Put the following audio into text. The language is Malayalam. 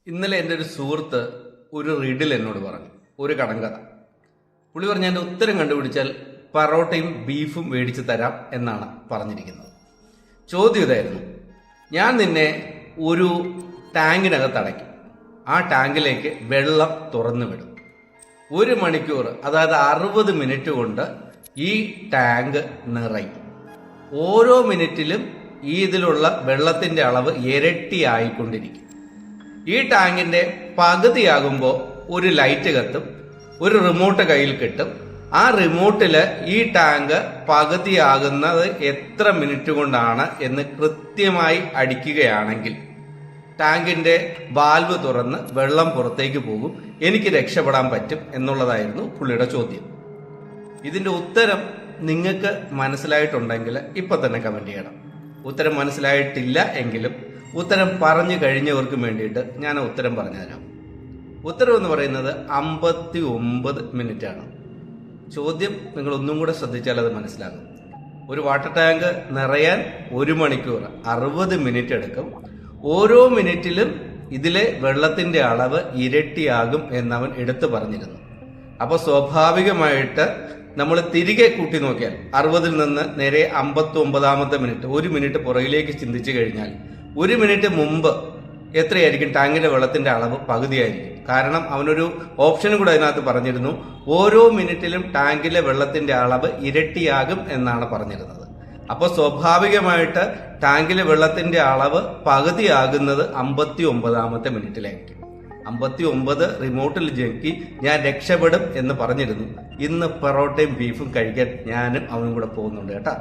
ഇന്നലെ എൻ്റെ ഒരു സുഹൃത്ത് ഒരു റീഡിൽ എന്നോട് പറഞ്ഞു, ഒരു കടങ്കഥ. പുള്ളി പറഞ്ഞ എൻ്റെ ഉത്തരം കണ്ടുപിടിച്ചാൽ പറോട്ടയും ബീഫും മേടിച്ച് തരാം എന്നാണ് പറഞ്ഞിരിക്കുന്നത്. ചോദ്യം ഇതായിരുന്നു: ഞാൻ നിന്നെ ഒരു ടാങ്കിനകത്ത് അടയ്ക്കും, ആ ടാങ്കിലേക്ക് വെള്ളം തുറന്നു വിടും. 1 മണിക്കൂർ, അതായത് 60 മിനിറ്റ് കൊണ്ട് ഈ ടാങ്ക് നിറയും. ഓരോ മിനിറ്റിലും ഇതിലുള്ള വെള്ളത്തിന്റെ അളവ് ഇരട്ടിയായിക്കൊണ്ടിരിക്കും. ഈ ടാങ്കിന്റെ പകുതിയാകുമ്പോൾ ഒരു ലൈറ്റ് കത്തും, ഒരു റിമോട്ട് കയ്യിൽ കിട്ടും. ആ റിമോട്ടില് ഈ ടാങ്ക് പകുതിയാകുന്നത് എത്ര മിനിറ്റ് കൊണ്ടാണ് എന്ന് കൃത്യമായി അടിക്കുകയാണെങ്കിൽ ടാങ്കിന്റെ വാൽവ് തുറന്ന് വെള്ളം പുറത്തേക്ക് പോകും, എനിക്ക് രക്ഷപ്പെടാൻ പറ്റും എന്നുള്ളതായിരുന്നു പുള്ളിയുടെ ചോദ്യം. ഇതിന്റെ ഉത്തരം നിങ്ങൾക്ക് മനസ്സിലായിട്ടുണ്ടെങ്കിൽ ഇപ്പൊ തന്നെ കമന്റ് ചെയ്യണം. ഉത്തരം മനസ്സിലായിട്ടില്ല എങ്കിലും ഉത്തരം പറഞ്ഞു കഴിഞ്ഞവർക്ക് വേണ്ടിയിട്ട് ഞാൻ ഉത്തരം പറഞ്ഞു തരാം. ഉത്തരം എന്ന് പറയുന്നത് 59 മിനിറ്റ് ആണ്. ചോദ്യം നിങ്ങൾ ഒന്നും കൂടെ ശ്രദ്ധിച്ചാൽ അത് മനസ്സിലാകും. ഒരു വാട്ടർ ടാങ്ക് നിറയാൻ 1 മണിക്കൂർ 60 മിനിറ്റ് എടുക്കും. ഓരോ മിനിറ്റിലും ഇതിലെ വെള്ളത്തിന്റെ അളവ് ഇരട്ടിയാകും എന്നവൻ എടുത്തു പറഞ്ഞിരുന്നു. അപ്പൊ സ്വാഭാവികമായിട്ട് നമ്മൾ തിരികെ കൂട്ടി നോക്കിയാൽ 60-ൽ നിന്ന് നേരെ 59-ാമത്തെ മിനിറ്റ്, 1 മിനിറ്റ് പുറകിലേക്ക് ചിന്തിച്ചു കഴിഞ്ഞാൽ 1 മിനിറ്റ് മുമ്പ് എത്രയായിരിക്കും ടാങ്കിന്റെ വെള്ളത്തിന്റെ അളവ്? പകുതിയായിരിക്കും. കാരണം അവനൊരു ഓപ്ഷനും കൂടെ അതിനകത്ത് പറഞ്ഞിരുന്നു, ഓരോ മിനിറ്റിലും ടാങ്കിലെ വെള്ളത്തിന്റെ അളവ് ഇരട്ടിയാകും എന്നാണ് പറഞ്ഞിരുന്നത്. അപ്പോൾ സ്വാഭാവികമായിട്ട് ടാങ്കിലെ വെള്ളത്തിന്റെ അളവ് പകുതിയാകുന്നത് 59-ാമത്തെ മിനിറ്റിലായിരിക്കും. 59 റിമോട്ടിൽ ജെക്കി ഞാൻ രക്ഷപ്പെടും എന്ന് പറഞ്ഞിരുന്നു. ഇന്ന് പൊറോട്ടയും ബീഫും കഴിക്കാൻ ഞാനും അവനും കൂടെ പോകുന്നുണ്ട് കേട്ടാ.